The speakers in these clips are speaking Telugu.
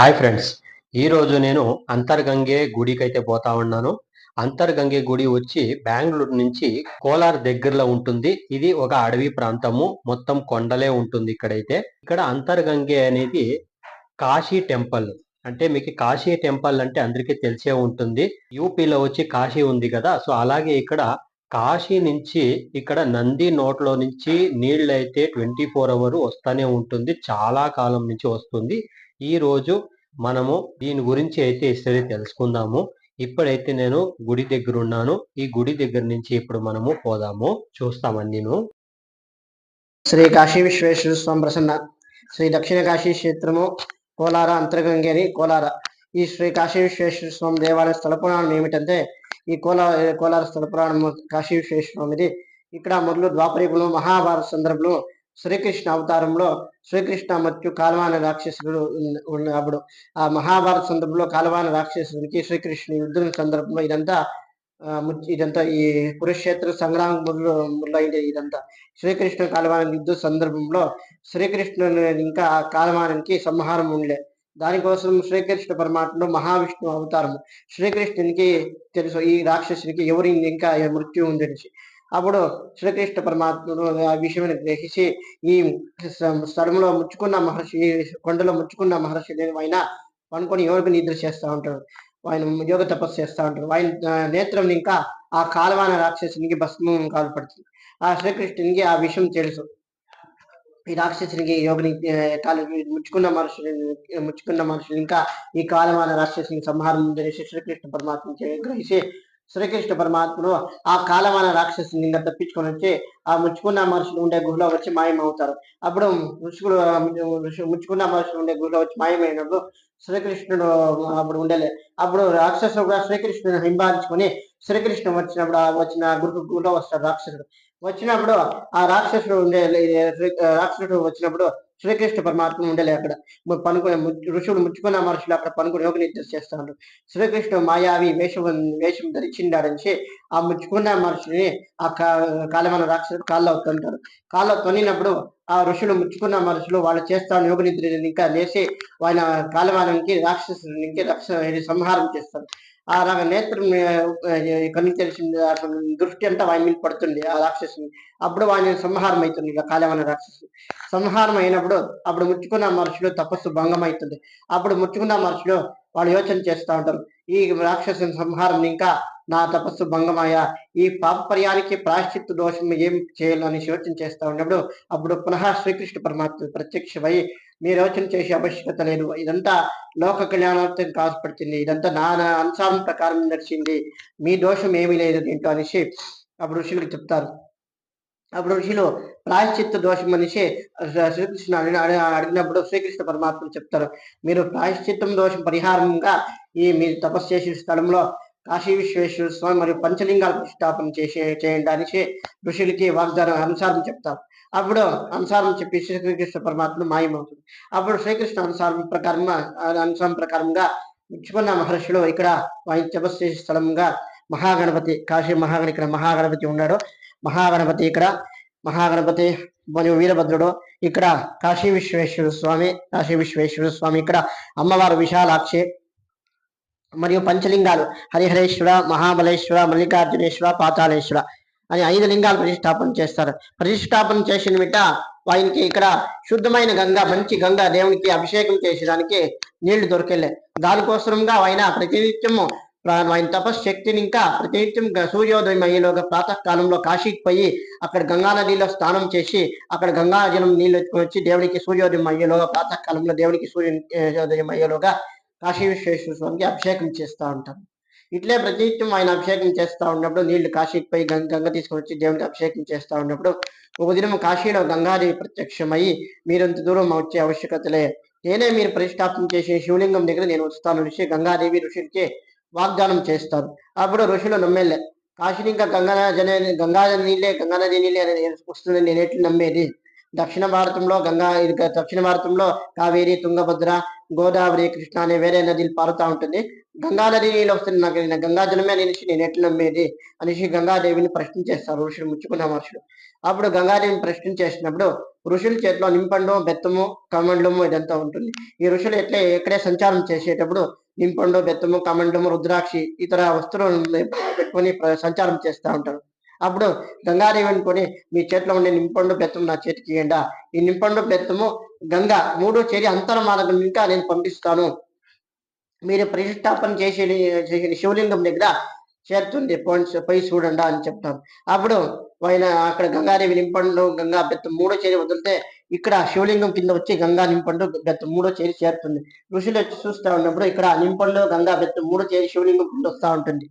Hi friends. ఈరోజు నేను అంతర్గంగే గుడికైతే పోతా ఉన్నాను. అంతర్గంగే గుడి వచ్చి బెంగుళూరు నుంచి కోలార్ దగ్గరలో ఉంటుంది. ఇది ఒక అడవి ప్రాంతము. మొత్తం కొండలే ఉంటుంది ఇక్కడైతే. ఇక్కడ అంతర్గంగే అనేది కాశీ టెంపుల్. అంటే మీకు కాశీ టెంపుల్ అంటే అందరికీ తెలిసే ఉంటుంది. యూపీలో వచ్చి కాశీ ఉంది కదా! సో అలాగే ఇక్కడ కాశీ నుంచి ఇక్కడ నంది నోట్లో నుంచి నీళ్ళైతే 24 అవర్ వస్తానే ఉంటుంది. చాలా కాలం నుంచి వస్తుంది. ఈరోజు మనము దీని గురించి అయితే ఈసారి తెలుసుకుందాము. ఇప్పుడైతే నేను గుడి దగ్గర ఉన్నాను. ఈ గుడి దగ్గర నుంచి ఇప్పుడు మనము పోదాము, చూస్తామన్నీను. శ్రీ కాశీ విశ్వేశ్వర స్వామి ప్రసన్న శ్రీ దక్షిణ కాశీ క్షేత్రము కోలార అంతర్గంగేరి కోలార. ఈ శ్రీ కాశీ విశ్వేశ్వర స్వామి దేవాలయ స్థల పురాణం ఏమిటంటే ఈ కోలార స్థల పురాణం కాశీ విశ్వేశ్వర స్వామిది. ఇక్కడ మొదలు ద్వాపరయుగంలో మహాభారత సందర్భంలో శ్రీకృష్ణ అవతారంలో శ్రీకృష్ణ మరియు కాలవాన రాక్షసుడు అప్పుడు ఆ మహాభారత సందర్భంలో కాలవాన రాక్షసుడికి శ్రీకృష్ణ యుద్ధం సందర్భంలో ఇదంతా ఈ కురుక్షేత్ర సంగ్రామం మొదలైంది. ఇదంతా శ్రీకృష్ణ కాలవాన యుద్ధ సందర్భంలో శ్రీకృష్ణుని ఇంకా ఆ కాలవానికి సంహారం ఉండలే. దానికోసం శ్రీకృష్ణ పరమాత్మలో మహావిష్ణు అవతారము. శ్రీకృష్ణునికి తెలుసు ఈ రాక్షసునికి ఎవరి ఇంకా మృత్యు ఉందని. అప్పుడు శ్రీకృష్ణ పరమాత్ముడు ఆ విషయం గ్రహించి ఈ స్థలంలో ముచ్చుకున్న మహర్షి, కొండలో ముచ్చుకున్న మహర్షి ఆయన పనుకొని యోగ నిద్ర చేస్తూ ఉంటాడు. ఆయన యోగ తపస్సు చేస్తూ ఉంటాడు. ఆయన నేత్రం ఇంకా ఆ కాలవాన రాక్షసునికి భస్మం కాల్పడుతుంది. ఆ శ్రీకృష్ణునికి ఆ విషయం తెలుసు. ఈ రాక్షసునికి యోగని ముచ్చుకున్న మనుషులు ఇంకా ఈ కాలవాన రాక్షసుని సంహారం చేసి శ్రీకృష్ణ పరమాత్మ గ్రహించి శ్రీకృష్ణ పరమాత్మను ఆ కాలవాన రాక్షసుని ఇంకా తప్పించుకొని వచ్చి ఆ ముచ్చుకున్న మనుషులు ఉండే గుహలో వచ్చి మాయమవుతారు. అప్పుడు ముచ్చుకున్న మనుషులు ఉండే గుహలో వచ్చి మాయమైనప్పుడు శ్రీకృష్ణుడు అప్పుడు ఉండలే. అప్పుడు రాక్షసుడు కూడా శ్రీకృష్ణుని హింబాలించుకొని శ్రీకృష్ణుడు వచ్చిన గుహలో వస్తాడు రాక్షసుడు. వచ్చినప్పుడు ఆ రాక్షసుడు వచ్చినప్పుడు శ్రీకృష్ణ పరమాత్మ ఉండలే. అక్కడ ఋషుడు ముచ్చుకున్న మనుషులు అక్కడ పనుకుని యోగ నిద్ర చేస్తా ఉంటారు. శ్రీకృష్ణుడు మాయావి వేషం ధరించిండాడని ఆ ముచ్చుకున్న మనుషుని ఆ కాలమైన రాక్షసుడు కాళ్ళలో తొంటారు. కాళ్ళలో తొనినప్పుడు ఆ ఋషులు ముచ్చుకున్న మనుషులు వాళ్ళు చేస్తాను యోగ నిద్ర ఇంకా లేచి ఆయన కాలమానానికి రాక్షసునికి సంహారం చేస్తారు. ఆ నేత్రం కన్ను తెలిసింది దృష్టి అంతా వాని మీద పడుతుంది ఆ రాక్షసుని. అప్పుడు వాని సంహారం అవుతుంది. ఇక కాలమైన రాక్షసు సంహారం అయినప్పుడు అప్పుడు ముచ్చుకున్న మనుషులు తపస్సు భంగం అవుతుంది. అప్పుడు ముచ్చుకున్న మనుషులు వాళ్ళు యోచన చేస్తూ ఉంటారు, ఈ రాక్షసుని సంహారం ఇంకా నా తపస్సు భంగమయ్యా, ఈ పాపపర్యానికి ప్రాయశ్చిత్త దోషం ఏం చేయాలని యోచన చేస్తూ ఉన్నప్పుడు అప్పుడు పునః శ్రీకృష్ణ పరమాత్మ ప్రత్యక్షమై మీరు యోచన చేసే ఆవశ్యకత లేదు, ఇదంతా లోక కళ్యాణార్థం కాల్పడుతుంది, ఇదంతా నా అనుసారం ప్రకారం నడిచింది, మీ దోషం ఏమీ లేదు దీంట్లో అనేసి అప్పుడు ఋషులకు చెప్తారు. అప్పుడు ఋషులు ప్రాయశ్చిత్త దోషం మనిషి శ్రీకృష్ణ అడిగినప్పుడు శ్రీకృష్ణ పరమాత్మ చెప్తారు, మీరు ప్రాయశ్చిత్తం దోషం పరిహారంగా ఈ మీరు తపస్సు చేసే స్థలంలో కాశీ విశ్వేశ్వర స్వామి మరియు పంచలింగాల ప్రతిష్టాపన చేయండి అనేసి ఋషులకి వాగ్దానం అనుసారం చెప్తారు. అప్పుడు అనుసారం చెప్పి శ్రీకృష్ణ పరమాత్మ మాయమవుతుంది. అప్పుడు శ్రీకృష్ణ అనుసారం ప్రకారంగా ఇచ్చుకున్న మహర్షులు ఇక్కడ ఆయన తపస్సు చేసే స్థలంగా మహాగణపతి, కాశీ మహాగణి ఇక్కడ మహాగణపతి ఉన్నాడు. మహాగణపతి ఇక్కడ మహాగణపతి మరియు వీరభద్రుడు ఇక్కడ కాశీ విశ్వేశ్వర స్వామి ఇక్కడ అమ్మవారు విశాలాక్షి మరియు పంచలింగాలు హరిహరేశ్వర, మహాబలేశ్వర, మల్లికార్జునేశ్వర, పాతాళేశ్వర అని 5 లింగాలు ప్రతిష్టాపన చేస్తారు. ప్రతిష్టాపన చేసిన మిట్ట ఆయనకి ఇక్కడ శుద్ధమైన గంగా, మంచి గంగా దేవునికి అభిషేకం చేసేదానికి నీళ్లు దొరికెళ్ళే. దానికోసంగా ఆయన ప్రతినిత్యము ఆయన తపశక్తిని ఇంకా ప్రతినిత్యం సూర్యోదయం అయ్యేలోగా ప్రాతకాలంలో కాశీకి పోయి అక్కడ గంగా నదిలో స్నానం చేసి అక్కడ గంగా జలం నీళ్ళు ఎత్తుకొని వచ్చి దేవునికి సూర్యోదయం అయ్యేలోగా ప్రాతకాలంలో దేవునికి సూర్యోదయం అయ్యేలోగా కాశీ విశ్వేశ్వర స్వామికి అభిషేకం చేస్తూ ఉంటారు. ఇట్లే ప్రతినిత్యం ఆయన అభిషేకం చేస్తూ ఉన్నప్పుడు నీళ్లు కాశీకి పోయి గంగ తీసుకొని వచ్చి దేవునికి అభిషేకం చేస్తూ ఉన్నప్పుడు ఒక దినం కాశీలో గంగాదేవి ప్రత్యక్షమయ్యి మీరంత దూరం వచ్చే ఆవశ్యకతలే, నేనే మీరు ప్రతిష్టాపన చేసే శివలింగం దగ్గర నేను వస్తాను ఋషి గంగాదేవి ఋషులకి వాగ్దానం చేస్తారు. అప్పుడు ఋషులు నమ్మేలే, కాశీని ఇంకా గంగా నది నీళ్ళే వస్తుందని నేను ఎట్లు నమ్మేది, దక్షిణ భారతంలో కావేరి, తుంగభద్ర, గోదావరి, కృష్ణ అనే వేరే నదిలు పారుతూ ఉంటుంది, గంగా నది నీళ్ళు వస్తుంది, నాకు గంగా జలమే అనేసి నేను ఎట్లు నమ్మేది అనేసి గంగాదేవిని ప్రశ్న చేస్తారు ఋషులు, ముచ్చుకున్న మహర్షులు. అప్పుడు గంగాదేవిని ప్రశ్న చేసినప్పుడు ఋషుల చేతిలో నింపండు, బెత్తము, కమండము ఇదంతా ఉంటుంది. ఈ ఋషులు ఎక్కడే సంచారం చేసేటప్పుడు నింపండు, బెత్తము, కమండము, రుద్రాక్షి ఇతర వస్తువులను పెట్టుకొని సంచారం చేస్తూ ఉంటారు. అప్పుడు గంగాదేవి అనుకొని మీ చేతిలో ఉండే నింపండు, బెత్తము నా చేతికి ఇయ్యండా. ఈ నింపండు, బెత్తము, గంగా 3 చేరి అంతర్మార్గం ఇంకా నేను పంపిస్తాను. మీరు ప్రతిష్టాపన చేసిన శివలింగం దగ్గర చేరుతుంది, పోయి చూడండి అని చెప్తారు. అప్పుడు ఆయన అక్కడ గంగాదేవి నింపండు, గంగా బెత్తం 3 చేరి వదిలితే ఇక్కడ శివలింగం కింద వచ్చి గంగా నింపండు బెత్తం 3 చేరి చేరుతుంది. ఋషులు వచ్చి చూస్తూ ఉన్నప్పుడు ఇక్కడ నింపండు, గంగా బెత్తం 3 చేరి శివలింగం కింద వస్తూ ఉంటుంది.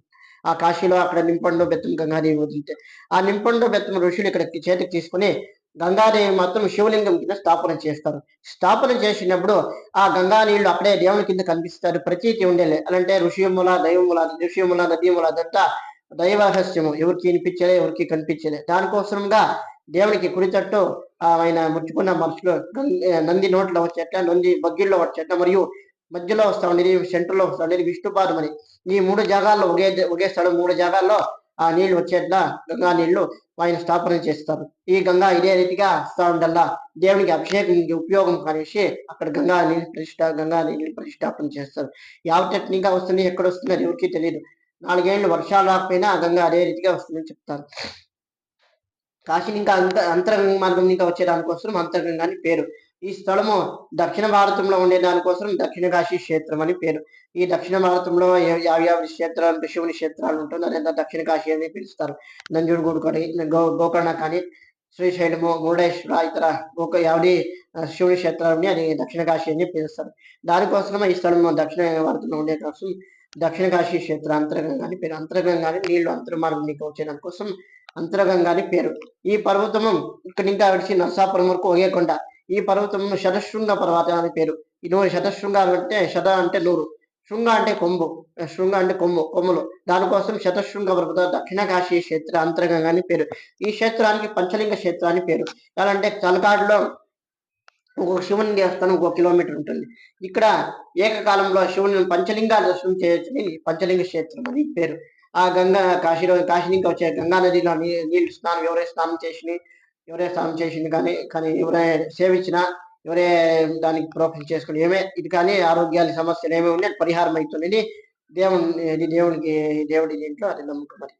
ఆ కాశీలో అక్కడ నింపండు, బెత్తం గంగాదేవి వదిలితే ఆ నింపండు, బెత్తం ఋషులు ఇక్కడ చేతికి తీసుకుని గంగాదేవి మాత్రం శివలింగం కింద స్థాపన చేస్తారు. స్థాపన చేసినప్పుడు ఆ గంగా నీళ్లు అక్కడే దేవుని కింద కనిపిస్తారు. ప్రతీతి ఉండేలే అలాంటే ఋషిముల, దైవముల, ఋషిముల, నదీముల అదంతా దైవ రహస్యము. ఎవరికి వినిపించలే, ఎవరికి కనిపించలే. దానికోసంగా దేవునికి కుడితట్టు ఆయన ముచ్చుకున్న మనుషులు నంది నోట్లో వచ్చేట, నంది బగ్గిల్లో వచ్చేట, మరియు మధ్యలో వస్తా ఉండేది, సెంటర్ లో వస్తా ఉండేది విష్ణుపాదం అని. ఈ 3 జాగాల్లో ఒకే స్థలం 3 జాగాల్లో ఆ నీళ్లు వచ్చేట్లా గంగా నీళ్లు ఆయన స్థాపన చేస్తారు. ఈ గంగా ఇదే రీతిగా వస్తా ఉండల్లా దేవునికి అభిషేకం ఉపయోగం అనేసి అక్కడ గంగా నీళ్ళు ప్రతిష్టాపన చేస్తారు. యావటెక్నిక్గా వస్తుంది, ఎక్కడ వస్తుంది అది ఎవరికి తెలియదు. 4 ఏళ్ళు వర్షాలు రాకపోయినా గంగా అదే రీతిగా వస్తుందని చెప్తారు. కాశీని ఇంకా అంతరంగ మార్గం ఇంకా వచ్చే దానికోసం అంతరంగంగా అని పేరు. ఈ స్థలము దక్షిణ భారతంలో ఉండే దానికోసం దక్షిణ కాశీ క్షేత్రం అని పేరు. ఈ దక్షిణ భారతంలో యాభై క్షేత్రాలు, శివుని క్షేత్రాలు ఉంటుంది, అదంతా దక్షిణ కాశీ అని పిలుస్తారు. నంజుడుగూడు కానీ, గోకర్ణ కానీ, శ్రీశైలము, మురుడేశ్వర ఇతర యావది శివుని క్షేత్రాలని అది దక్షిణ కాశీ అని పిలుస్తారు. దానికోసం ఈ స్థలము దక్షిణ భారతంలో ఉండే కోసం దక్షిణ కాశీ క్షేత్ర అంతరంగంగా అని పేరు. అంతరంగంగానే నీళ్లు అంతర్మార్గం నీకు వచ్చే దానికోసం అంతరంగంగా అని పేరు. ఈ పర్వతము ఇక్కడ ఇంకా విడిచి నరసాపురం వరకు ఒకే కొండ. ఈ పర్వతము శతశృంగ పర్వతం అని పేరు. ఇది శతశృంగాలు అంటే శత అంటే 100, శృంగ అంటే కొమ్ము, శృంగ అంటే కొమ్ములు. దానికోసం శతశృంగ పర్వత దక్షిణ కాశీ క్షేత్ర అంతరంగంగా అని పేరు. ఈ క్షేత్రానికి పంచలింగ క్షేత్రం అని పేరు. ఎలా అంటే తలకాడులో ఒక శివుని దేవస్థానం 1 కిలోమీటర్ ఉంటుంది. ఇక్కడ ఏకకాలంలో శివుని పంచలింగాలు దర్శనం చేయొచ్చని పంచలింగ క్షేత్రం అని పేరు. ఆ గంగా కాశీ నుంచి వచ్చే గంగా నదిలో నీళ్లు ఎవరైతే స్నానం చేసింది కానీ ఎవరే సేవించినా, ఎవరే దానికి ప్రోక్షణ చేసుకుని ఇది కానీ ఆరోగ్యాల సమస్యలు ఏమేమి ఉన్నాయి పరిహారం అవుతుంది. దేవుడి దీంట్లో అది నమ్మకం. మరి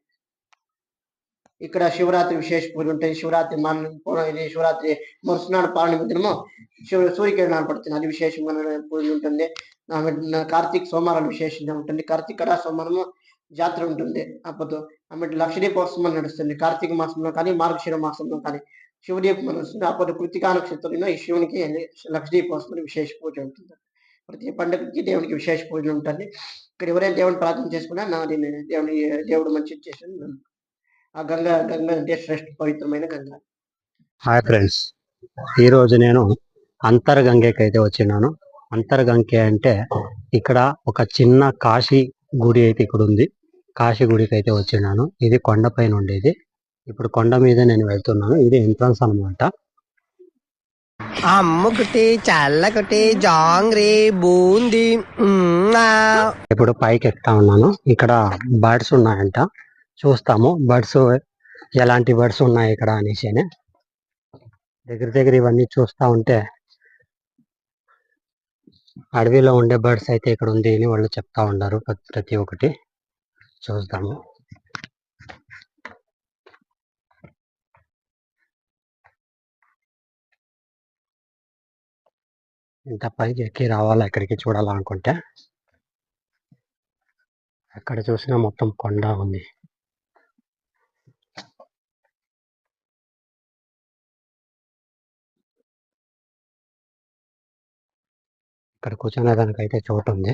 ఇక్కడ శివరాత్రి విశేష పూజ ఉంటాయి. శివరాత్రి శివరాత్రి మరుసనాడు పాలన దినము సూర్యకిరణాలు పడుతుంది, అది విశేషమైన పూజ ఉంటుంది. కార్తీక సోమవారం విశేషంగా ఉంటుంది. కార్తీక సోమవారము జాతర ఉంటుంది. అప్పుడు ఆమె లక్షదీపోత్సవం నడుస్తుంది. కార్తీక మాసంలో కానీ మార్గశిర మాసంలో కానీ శివదీపం నడుస్తుంది. అప్పుడు కృతికా నక్షత్రంలో ఈ శివునికి లక్షదీపోత్సవం విశేష పూజ ఉంటుంది. ప్రతి పండుగకి దేవునికి విశేష పూజలు ఉంటుంది. ఇక్కడ ఎవరైనా దేవుని ప్రార్థన చేసుకున్నా దేవుడు మంచి చేసి ఆ గంగా అంటే శ్రేష్ఠ పవిత్రమైన గంగా. హాయ్ ఫ్రెండ్స్, ఈరోజు నేను అంతర్గంగకి అయితే వచ్చినాను. అంతర్గంగే అంటే ఇక్కడ ఒక చిన్న కాశీ గుడి అయితే ఇక్కడ ఉంది. కాశీ గుడికి అయితే వచ్చినాను. ఇది కొండపైన ఉండేది. ఇప్పుడు కొండ మీద నేను వెళ్తున్నాను. ఇది ఎంట్రన్స్ అన్నమాట. అమ్ముకుటి చల్లకుటి జాంగ్రీ బూంది. ఇప్పుడు పైకి ఎక్కుతా ఉన్నాను. ఇక్కడ బర్డ్స్ ఉన్నాయంట, చూస్తాము బర్డ్స్ ఎలాంటి బర్డ్స్ ఉన్నాయి ఇక్కడ అనేసి. దగ్గర ఇవన్నీ చూస్తా ఉంటే అడవిలో ఉండే బర్డ్స్ అయితే ఇక్కడ ఉంది అని వాళ్ళు చెప్తా ఉన్నారు. ప్రతి ఒక్కటి చూద్దాము. ఇంత పైకి ఎక్కి రావాలా ఇక్కడికి చూడాలనుకుంటే. ఎక్కడ చూసినా మొత్తం కొండ ఉంది. ఇక్కడ కూర్చునే దానికైతే చోటు ఉంది.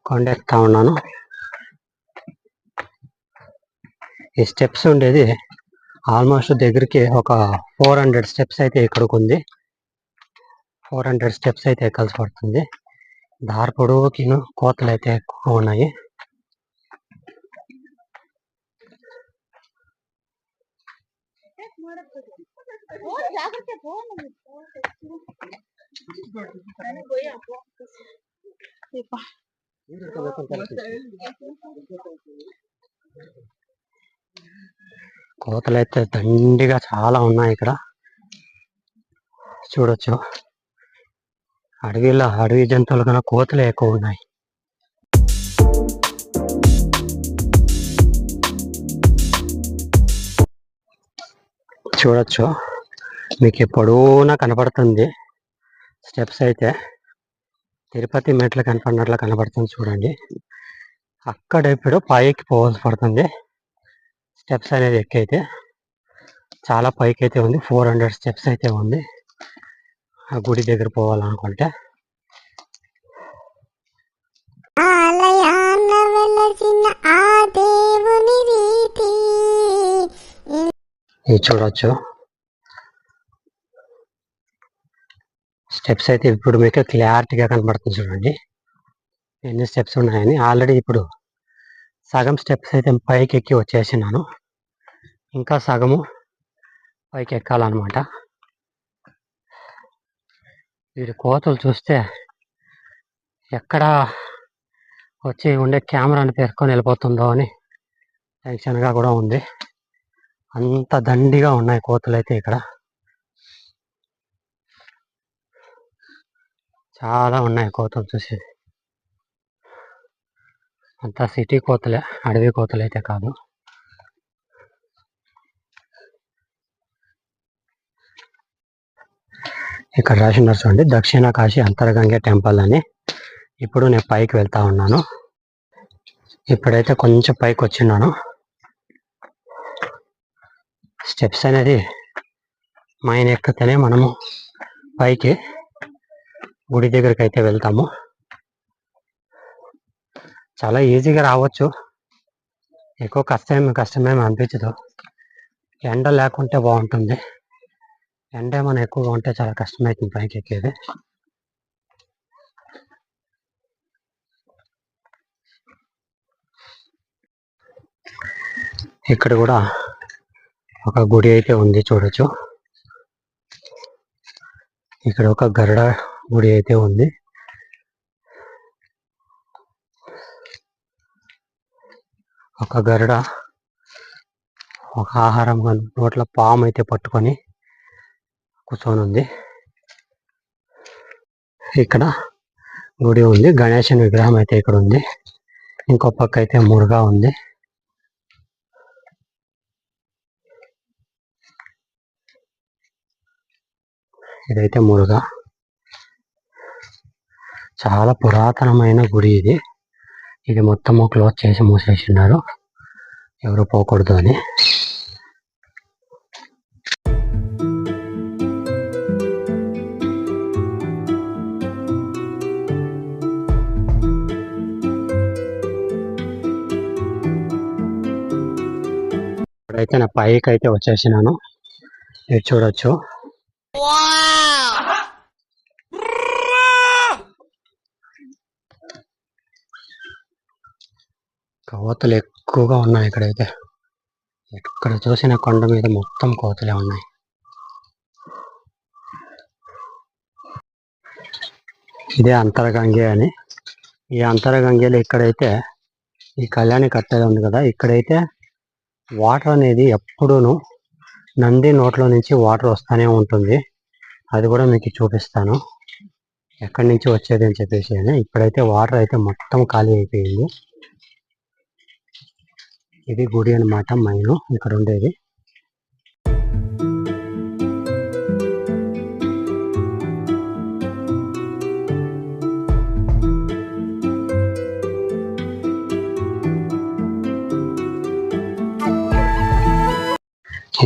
కొండ ఎక్కుతా ఉన్నాను. ఈ స్టెప్స్ ఉండేది ఆల్మోస్ట్ దగ్గరికి ఒక 400 స్టెప్స్ అయితే ఇక్కడికి ఉంది. 400 స్టెప్స్ అయితే ఎక్కాల్సి పడుతుంది. దారి పొడవుకి కోతలు అయితే ఎక్కువ ఉన్నాయి. కోతలు అయితే దండిగా చాలా ఉన్నాయి ఇక్కడ చూడొచ్చు. అడవి జంతువులు కన్నా కోతలే ఎక్కువ ఉన్నాయి. చూడొచ్చు, మీకు పొడవునా కనపడుతుంది స్టెప్స్ అయితే. తిరుపతి మెట్లు కనపడినట్లు కనపడుతుంది చూడండి. అక్కడ ఇప్పుడు పైకి పోవాల్సి పడుతుంది. స్టెప్స్ అనేది ఎక్కైతే చాలా పైకి అయితే ఉంది. 400 స్టెప్స్ అయితే ఉంది ఆ గుడి దగ్గర పోవాలనుకుంటే. ఇది చూడొచ్చు, స్టెప్స్ అయితే ఇప్పుడు మీకు క్లారిటీగా కనబడుతుంది చూడండి ఎన్ని స్టెప్స్ ఉన్నాయని. ఆల్రెడీ ఇప్పుడు సగం స్టెప్స్ అయితే పైకి ఎక్కి వచ్చేసినాను, ఇంకా సగము పైకి ఎక్కాలన్నమాట. వీరి కోతలు చూస్తే ఎక్కడ వచ్చి ఉండే కెమెరాని పేర్కొని వెళ్ళిపోతుందో అని టెన్షన్గా కూడా ఉంది. అంత దండిగా ఉన్నాయి కోతలు అయితే ఇక్కడ, చాలా ఉన్నాయి కోతలు చూసేది. అంతా సిటీ కోతలే, అడవి కోతలు అయితే కాదు. ఇక్కడ రాసినారు చూడండి, దక్షిణ కాశీ అంతర్గంగే టెంపుల్ అని. ఇప్పుడు నేను పైకి వెళ్తా ఉన్నాను. ఇప్పుడైతే కొంచెం పైకి వచ్చినాను. స్టెప్స్ అనేది మైన ఎక్కితేనే మనము పైకి గుడి దగ్గరికి అయితే వెళ్తాము. చాలా ఈజీగా రావచ్చు, ఎక్కువ కష్టమేమి అనిపించదు. ఎండ లేకుంటే బాగుంటుంది, ఎండ ఏమైనా ఎక్కువగా ఉంటే చాలా కష్టమవుతుంది పైకి ఎక్కేది. ఇక్కడ కూడా ఒక గుడి అయితే ఉంది చూడొచ్చు. ఇక్కడ ఒక గరుడ గుడి అయితే ఉంది. ఒక గరుడ ఒక ఆహారం నోట్ల పాము అయితే పట్టుకొని కూర్చొని ఉంది. ఇక్కడ గుడి ఉంది, గణేశుని విగ్రహం అయితే ఇక్కడ ఉంది. ఇంకో పక్క అయితే మురుగా ఉంది. ఇదైతే మురుగా, చాలా పురాతనమైన గుడి ఇది. ఇది మొత్తము క్లోజ్ చేసి మూసేసినారు, ఎవరు పోకూడదు అని. ఇప్పుడైతే నా పైకి అయితే వచ్చేసినాను. ఇది చూడొచ్చు, కోతలు ఎక్కువగా ఉన్నాయి ఇక్కడైతే. ఎక్కడ చూసిన కొండ మీద మొత్తం కోతలే ఉన్నాయి. ఇదే అంతర్గంగే అని. ఈ అంతర్గంగేలో ఇక్కడైతే ఈ కళ్యాణి కట్టేది ఉంది కదా, ఇక్కడైతే వాటర్ అనేది ఎప్పుడూను నంది నోట్లో నుంచి వాటర్ వస్తూనే ఉంటుంది. అది కూడా మీకు చూపిస్తాను ఎక్కడి నుంచి వచ్చేది అని చెప్పేసి. ఇప్పుడైతే వాటర్ అయితే మొత్తం ఖాళీ అయిపోయింది. ఇది గుడి అన్నమాట, మైను ఇక్కడ ఉండేది.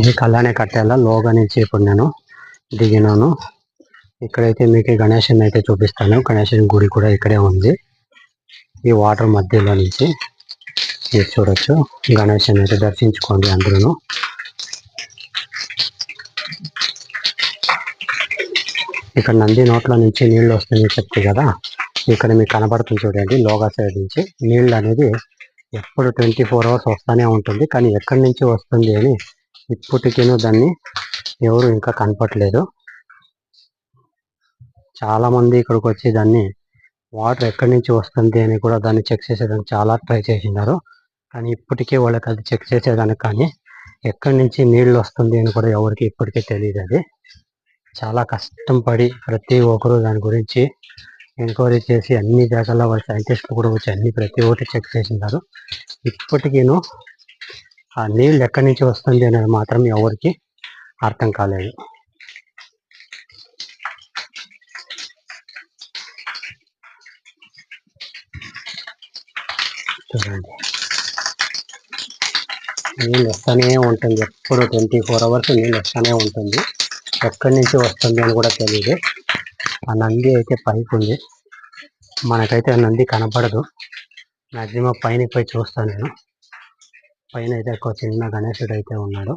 ఇది కళ్యాణి కట్టేలా లోగా నుంచి ఇప్పుడు నేను దిగినాను. ఇక్కడైతే మీకు గణేశుని అయితే చూపిస్తాను. గణేశుని గుడి కూడా ఇక్కడే ఉంది, ఈ వాటర్ మధ్యలో నుంచి. మీరు చూడొచ్చు, గణేశుని అయితే దర్శించుకోండి అందరూ. ఇక్కడ నంది నోట్ల నుంచి నీళ్లు వస్తాయని చెప్తే కదా, ఇక్కడ మీకు కనబడుతుంది చూడండి, లోగా సైడ్ నుంచి నీళ్ళు అనేది ఎప్పుడు 24 hours వస్తూనే ఉంటుంది. కానీ ఎక్కడి నుంచి వస్తుంది అని ఇప్పటికేనూ దాన్ని ఎవరు ఇంకా కనపట్లేదు. చాలా మంది ఇక్కడికి వచ్చి దాన్ని వాటర్ ఎక్కడి నుంచి వస్తుంది అని కూడా దాన్ని చెక్ చేసేదానికి చాలా ట్రై చేసినారు. కానీ ఇప్పటికీ వాళ్ళకి అది చెక్ చేసేదానికి కానీ ఎక్కడి నుంచి నీళ్ళు వస్తుంది అని కూడా ఎవరికి ఇప్పటికే తెలియదు. అది చాలా కష్టం పడి ప్రతి ఒక్కరు దాని గురించి ఎంక్వైరీ చేసి అన్ని జాగాల్లో వాళ్ళ సైంటిస్టులు కూడా వచ్చి అన్ని ప్రతి ఒక్కటి చెక్ చేసినారు. ఇప్పటికీను ఆ నీళ్ళు ఎక్కడి నుంచి వస్తుంది అనేది మాత్రం ఎవరికి అర్థం కాలేదు. చూడండి, నీళ్ళు వస్తూనే ఉంటుంది, ఎప్పుడు 24 hours నీళ్ళు వస్తూనే ఉంటుంది. ఎక్కడి నుంచి వస్తుంది అని కూడా తెలియదు. ఆ నంది అయితే పైకి ఉంది, మనకైతే ఆ నంది కనపడదు. మ్యాక్సిమం పైన పోయి చూస్తాను నేను. పైన అయితే ఒక చిన్న గణేశుడు అయితే ఉన్నాడు.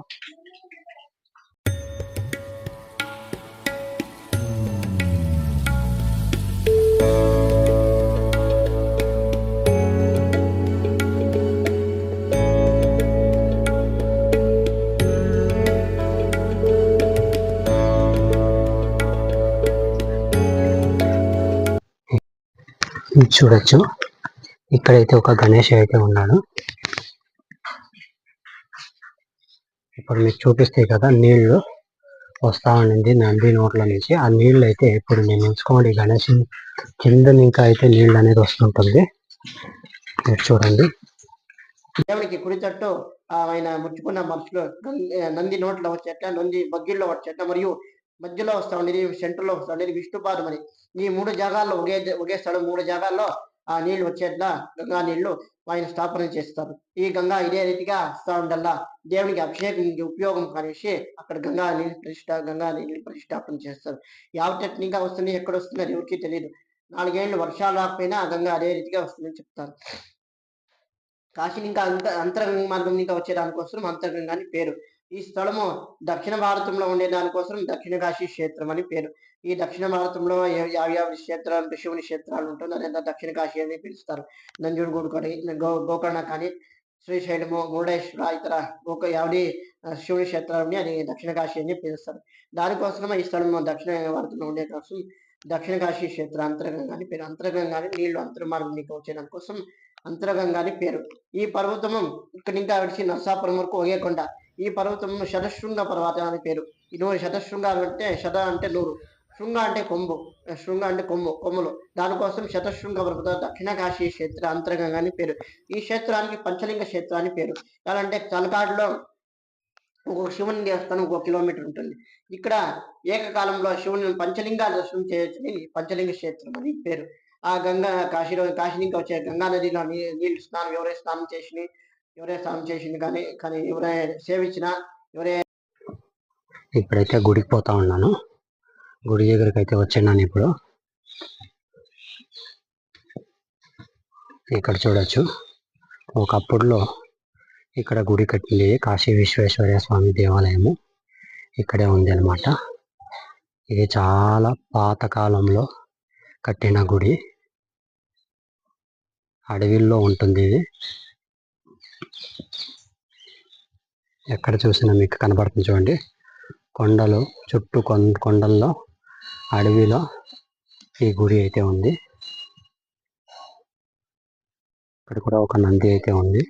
చూడొచ్చు, ఇక్కడైతే ఒక గణేష్ అయితే ఉన్నాడు. ఇప్పుడు మీకు చూపిస్తే కదా నీళ్లు వస్తా ఉండింది నంది నోట్ల నుంచి. ఆ నీళ్ళు అయితే ఇప్పుడు నేను ఉంచుకోండి గణేష్ కింద ఇంకా అయితే నీళ్ళు అనేది వస్తుంటుంది. మీరు చూడండి, దేవునికి కుడి తట్టు ఆయన ముచ్చుకున్న మనసులో నంది నోట్లో వచ్చేట, నంది బగ్గిల్లో వచ్చేట, మరియు మధ్యలో వస్తా ఉండేది, సెంటర్ లో వస్తా ఉండేది విష్ణుపాదం అని. ఈ 3 జాగాల్లో ఒకే స్థలం 3 జాగాల్లో ఆ నీళ్లు వచ్చేట్లా గంగా నీళ్లు ఆయన స్థాపన చేస్తారు. ఈ గంగా ఇదే రీతిగా వస్తా ఉండల్లా దేవునికి అభిషేకం ఉపయోగం కానిసి అక్కడ గంగా నీళ్ళు ప్రతిష్టాపన చేస్తారు. యావ టెక్నిక్గా వస్తుంది, ఎక్కడ వస్తుంది అది ఎవరికి తెలియదు. 4 ఏళ్ళు వర్షాలు రాకపోయినా గంగా అదే రీతిగా వస్తుందని చెప్తారు. కాశీని ఇంకా అంతరంగ మార్గం ఇంకా వచ్చే దానికోసం అంతరంగంగా అని పేరు. ఈ స్థలము దక్షిణ భారతంలో ఉండే దానికోసం దక్షిణ కాశీ క్షేత్రం అని పేరు. ఈ దక్షిణ భారతంలో యాభై క్షేత్రాలు శివుని క్షేత్రాలు ఉంటుంది, అదంతా దక్షిణ కాశీ అని పిలుస్తారు. నంజుడుగూడు కానీ గోకర్ణ కానీ శ్రీశైలము మురుడేశ్వర ఇతర యావది శివుని క్షేత్రాలని అది దక్షిణ కాశీ అని పిలుస్తారు. దానికోసం ఈ స్థలం దక్షిణ భారతంలో ఉండే కోసం దక్షిణ కాశీ క్షేత్ర అంతరంగంగా అని పేరు. అంతరంగంగానే నీళ్లు అంతర్మార్గం నీకు వచ్చే దానికోసం అంతరంగంగా అని పేరు. ఈ పర్వతము ఇక్కడ ఇంకా విడిచి నరసాపురం వరకు ఒకే కొండ. ఈ పర్వతము శతశృంగ పర్వతం అని పేరు. ఈ 100 శతశృంగాలు అంటే శత అంటే 100, శృంగ అంటే కొమ్ము, శృంగ అంటే కొమ్ములు. దానికోసం శతశృంగ పర్వత దక్షిణ కాశీ క్షేత్ర అంతరంగంగా అని పేరు. ఈ క్షేత్రానికి పంచలింగ క్షేత్రం అని పేరు. ఎలా అంటే తలకాడులో ఒక శివుని దేవస్థానం 1 కిలోమీటర్ ఉంటుంది. ఇక్కడ ఏకకాలంలో శివుని పంచలింగాలు దర్శనం చేయొచ్చని పంచలింగ క్షేత్రం అని పేరు. ఆ గంగా కాశీ నుంచి వచ్చే గంగా నదిలో నీళ్ళు స్నానం ఎవరైనా స్నానం చేసింది కానీ ఎవరైనా సేవించినా ఇప్పుడైతే గుడికి పోతా ఉన్నాను. గుడి దగ్గరికి అయితే వచ్చాను ఇప్పుడు. ఇక్కడ చూడొచ్చు, ఒకప్పుడులో ఇక్కడ గుడి కట్టింది కాశీ విశ్వేశ్వర స్వామి దేవాలయము ఇక్కడే ఉంది అనమాట. ఇది చాలా పాతకాలంలో కట్టిన గుడి, అడవిల్లో ఉంటుంది. ఇది ఎక్కడ చూసినా మీకు కనబడుతుంది చూడండి, కొండలు చుట్టూ కొండల్లో అడవిలో ఈ గుడి అయితే ఉంది. ఇక్కడ కూడా ఒక నంది అయితే ఉంది.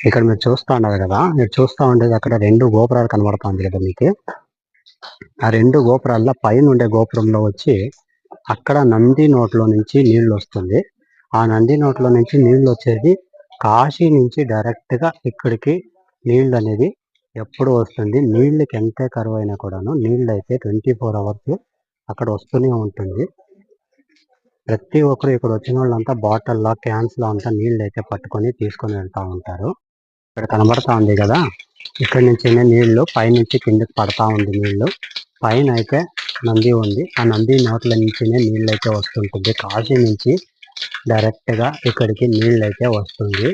ఇక్కడ మీరు చూస్తూ ఉన్నారు కదా, మీరు చూస్తూ ఉండేది అక్కడ 2 గోపురాలు కనబడుతుంది కదా మీకు. ఆ 2 గోపురాల్లో పైన ఉండే గోపురంలో వచ్చి అక్కడ నంది నోట్లో నుంచి నీళ్లు వస్తుంది. ఆ నంది నోట్లో నుంచి నీళ్లు వచ్చేది కాశీ నుంచి డైరెక్ట్ గా ఇక్కడికి నీళ్లు అనేది ఎప్పుడు వస్తుంది. నీళ్ళకి ఎంతే కరువు అయినా కూడాను నీళ్ళు అయితే 24 hours అక్కడ వస్తూనే ఉంటుంది. ప్రతి ఒక్కరు ఇక్కడ వచ్చిన వాళ్ళంతా బాటిల్లో క్యాన్స్ లో అంతా నీళ్ళు అయితే పట్టుకొని తీసుకొని వెళ్తా ఉంటారు. ఇక్కడ కనబడతా ఉంది కదా, ఇక్కడ నుంచి నీళ్లు పైనుంచి కిందకి పడతా ఉంది. నీళ్లు పైన అయితే నంది ఉంది, ఆ నంది నోట్ల నుంచి నీళ్ళు అయితే వస్తుంటుంది. కాశీ నుంచి డైరెక్ట్ గా ఇక్కడికి నీళ్ళు అయితే వస్తుంది.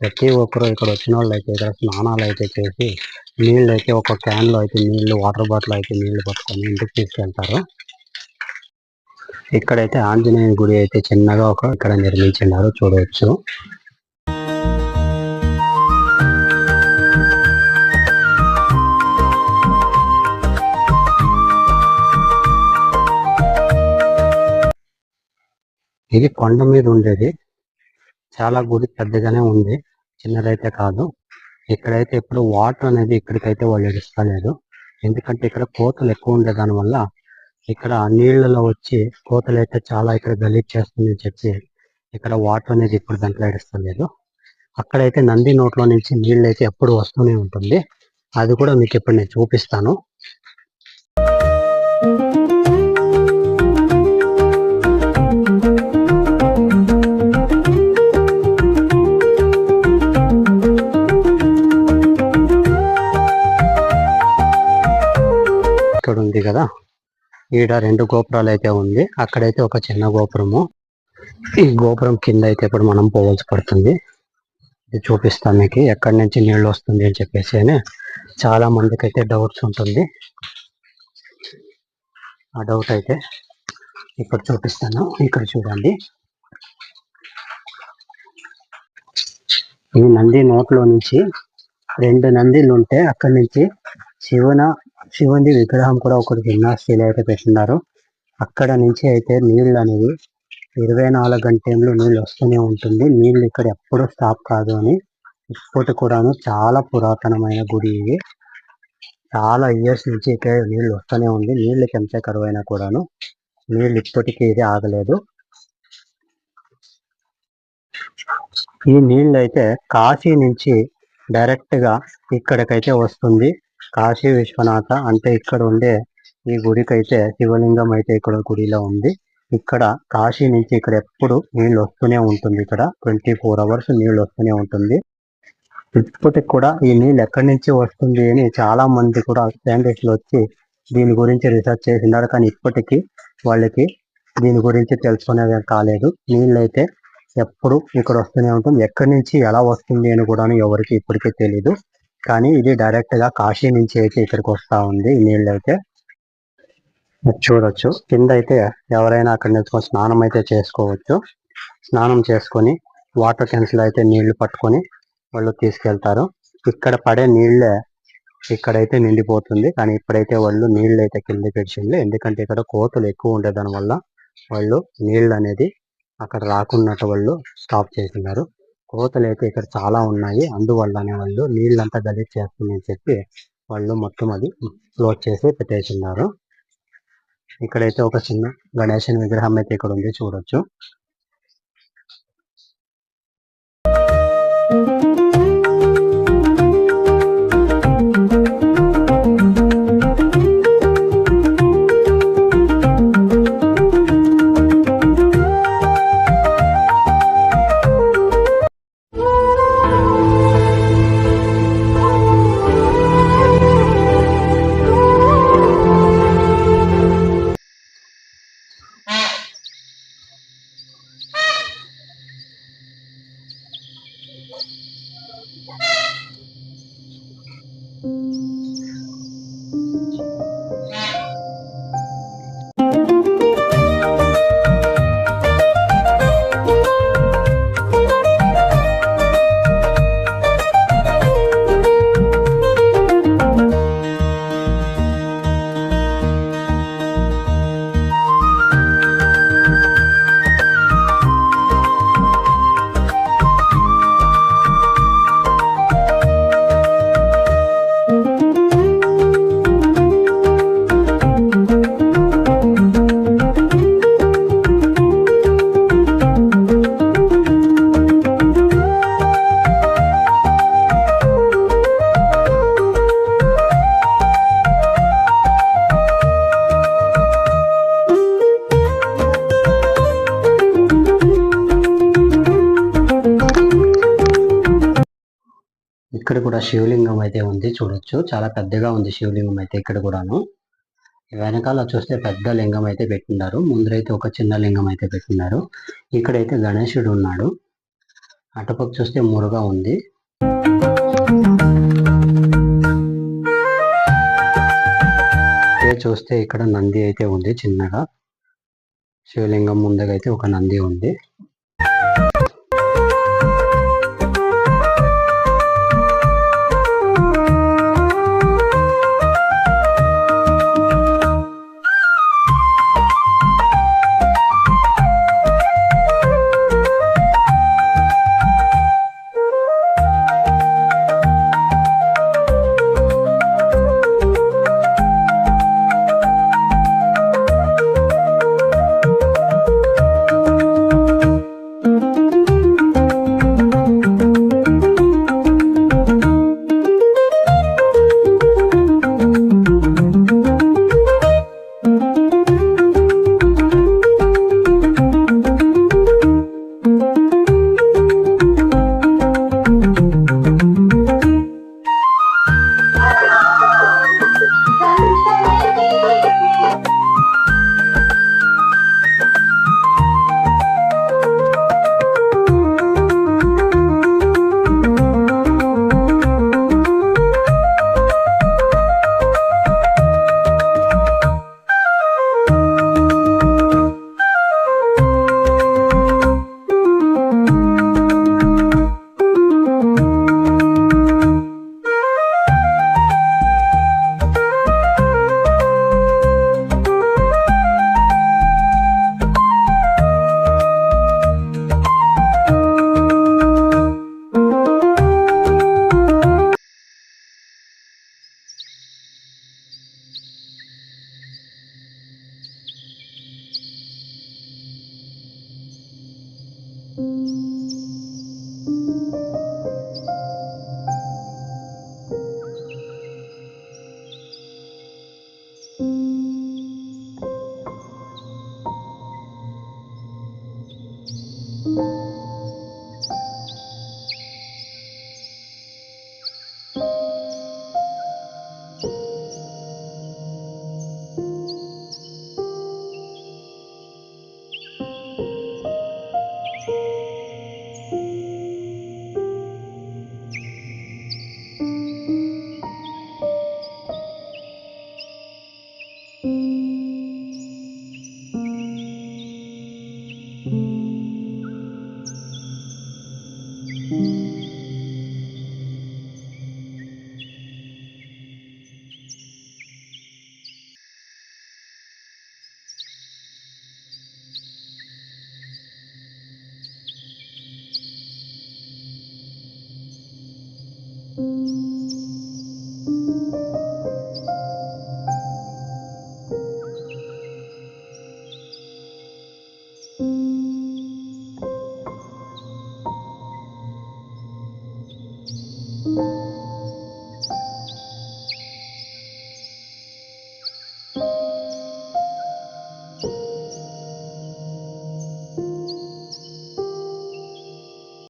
ప్రతి ఒక్కరు ఇక్కడ వచ్చిన వాళ్ళు అయితే ఇక్కడ స్నానాలు అయితే చేసి నీళ్ళు అయితే ఒక క్యాన్ లో అయితే నీళ్లు, వాటర్ బాటిల్ అయితే నీళ్లు పట్టుకొని ఇంటికి తీసుకెళ్తారు. ఇక్కడైతే ఆంజనేయ గుడి అయితే చిన్నగా ఇక్కడ నిర్మించినారు, చూడవచ్చు. ఇది కొండ మీద ఉండేది, చాలా గుడి పెద్దగానే ఉంది, చిన్నదైతే కాదు. ఇక్కడైతే ఇప్పుడు వాటర్ అనేది ఇక్కడికైతే వాళ్ళు ఇస్తలేదు, ఎందుకంటే ఇక్కడ కోతలు ఎక్కువ ఉండే దాని వల్ల ఇక్కడ నీళ్ళలో వచ్చి కోతలు అయితే చాలా ఇక్కడ గలీజ్ చేస్తుందని చెప్పి ఇక్కడ వాటర్ అనేది ఇప్పుడు దాంట్లో ఇస్తలేదు. అక్కడైతే నంది నోట్లో నుంచి నీళ్ళు అయితే ఎప్పుడు వస్తూనే ఉంటుంది, అది కూడా మీకు ఇప్పుడు నేను చూపిస్తాను. ఇక్కడ ఉంది కదా, ఈడ 2 గోపురాలు అయితే ఉంది, అక్కడైతే ఒక చిన్న గోపురము. ఈ గోపురం కింద అయితే ఇప్పుడు మనం పోవాల్సి పడుతుంది. ఇది చూపిస్తాను మీకు ఎక్కడి నుంచి నీళ్ళు వస్తుంది అని చెప్పేసి అని చాలా మందికి అయితే డౌట్స్ ఉంటుంది. ఆ డౌట్ అయితే ఇక్కడ చూపిస్తాను. ఇక్కడ చూడండి, ఈ నంది నోట్లో నుంచి 2 నందిలు ఉంటే అక్కడి నుంచి శివుని విగ్రహం కూడా ఒకటి చిన్న శిల అయితే పెట్టినారు. అక్కడ నుంచి అయితే నీళ్ళు అనేది 24 గంటలు నీళ్ళు వస్తూనే ఉంటుంది. నీళ్ళు ఇక్కడ ఎప్పుడు స్టాప్ కాదు అని ఇప్పటి కూడాను చాలా పురాతనమైన గుడి ఇది. చాలా ఇయర్స్ నుంచి ఇక్కడ నీళ్ళు వస్తూనే ఉంది. నీళ్ళకి ఎంత కరువు అయినా కూడాను నీళ్ళు ఇప్పటికీ ఇది ఆగలేదు. ఈ నీళ్ళు అయితే కాశీ నుంచి డైరెక్ట్ గా ఇక్కడికైతే వస్తుంది. కాశీ విశ్వనాథ అంటే ఇక్కడ ఉండే ఈ గుడికైతే శివలింగం అయితే ఇక్కడ గుడిలో ఉంది. ఇక్కడ కాశీ నుంచి ఇక్కడ ఎప్పుడు నీళ్ళు వస్తూనే ఉంటుంది. ఇక్కడ 24 hours నీళ్ళు వస్తూనే ఉంటుంది. ఇప్పటికి కూడా ఈ నీళ్ళు ఎక్కడి నుంచి వస్తుంది అని చాలా మంది కూడా సైంటిస్టులు వచ్చి దీని గురించి రీసెర్చ్ చేసినారు, కానీ ఇప్పటికీ వాళ్ళకి దీని గురించి తెలుసుకునేది కాలేదు. నీళ్ళు అయితే ఎప్పుడు ఇక్కడ వస్తూనే ఉంటుంది. ఎక్కడి నుంచి ఎలా వస్తుంది అని కూడా ఎవరికి ఇప్పటికీ తెలీదు, కానీ ఇది డైరెక్ట్ గా కాశీ నుంచి అయితే ఇక్కడికి వస్తా ఉంది. ఈ నీళ్ళు అయితే చూడొచ్చు. కింద అయితే ఎవరైనా అక్కడ నిల్చుకొని స్నానం అయితే చేసుకోవచ్చు. స్నానం చేసుకొని వాటర్ క్యాన్స్ లో అయితే నీళ్లు పట్టుకొని వాళ్ళు తీసుకెళ్తారు. ఇక్కడ పడే నీళ్ళే ఇక్కడైతే నిండిపోతుంది, కానీ ఇప్పుడైతే వాళ్ళు నీళ్ళు అయితే కిందకి వచ్చింది, ఎందుకంటే ఇక్కడ కోతలు ఎక్కువ ఉండే దాని వల్ల వాళ్ళు నీళ్ళు అనేది అక్కడ రాకున్నట్టు వాళ్ళు స్టాప్ చేస్తున్నారు. కోతలు అయితే ఇక్కడ చాలా ఉన్నాయి, అందువల్లనే వాళ్ళు నీళ్ళంతా గలీజ్ చేస్తుందని చెప్పి వాళ్ళు మొత్తం అది క్లోజ్ చేసి పెట్టేస్తున్నారు. ఇక్కడైతే ఒక చిన్న గణేశుని విగ్రహం అయితే ఇక్కడ ఉంది, చూడొచ్చు. ఇక్కడ కూడా శివలింగం అయితే ఉంది, చూడొచ్చు. చాలా పెద్దగా ఉంది శివలింగం అయితే ఇక్కడ కూడాను. వెనకాల చూస్తే పెద్ద లింగం అయితే పెట్టినారు, ముందరైతే ఒక చిన్న లింగం అయితే పెట్టినారు. ఇక్కడైతే గణేశుడు ఉన్నాడు, అటుపక్క చూస్తే మురుగా ఉంది. చూస్తే ఇక్కడ నంది అయితే ఉంది చిన్నగా, శివలింగం ముందుగా అయితే ఒక నంది ఉంది.